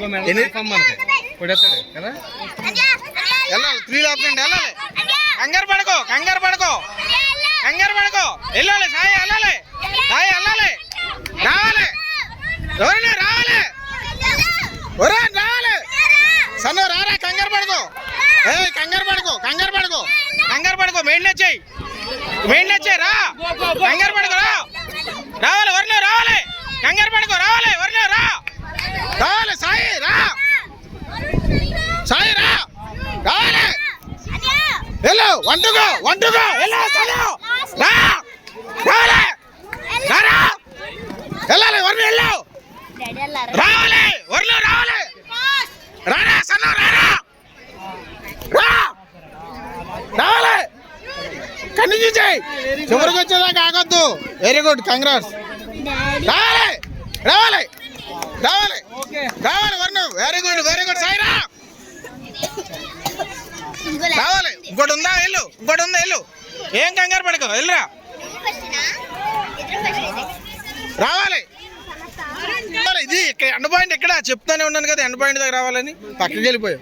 వెళ్ళాలి 3 లోపలండి వెళ్ళాలి. కంగారు పడుకో కంగారు పడుకో కంగారు పడుకో వెళ్ళాలి. సాయి వెళ్ళాలి సాయి వెళ్ళాలి. రావాలి ఎవరైనా రావాలి ఒరే రావాలి. సన్న రారా కంగారు పడుకో. కంగారు పడుకో కంగారు పడుకో కంగారు పడుకో. మెయింటెనెన్స్ చేయి మెయింటెనెన్స్ చేయి. రా కంగారు పడుకో రా. రావాలి వరలే రావాలి. కంగారు పడుకో రావాలి వరలే రా. రావాలి సాయి రా. సాయి రా రావాలి. వెళ్ళు వంటుకో వంటుకో వెళ్ళు రా రావాలి రా వెళ్ళాలి వరలు వెళ్ళు రావాలి వరలు రావాలి. రారా సన్న రారా రా రావాలి. కన్ను చూసాయి చివరికి వచ్చేదాకా ఆగొద్దు. Very good congrats. రావాలి రావాలి రావాలి రావాలి వర్ణ. వెరీ గుడ్ సాయిరా రావాలి. ఇంకోటి ఉందా వెళ్ళు ఇంకోటి ఉందా వెళ్ళు. ఏం కంగారు పడుకో వెళ్ళరా. రావాలి ఇది ఇక్కడ ఎండ పాయింట్ ఎక్కడ చెప్తానే ఉన్నాను కదా ఎండ పాయింట్ దగ్గర రావాలని. పక్కకి వెళ్ళిపోయావు.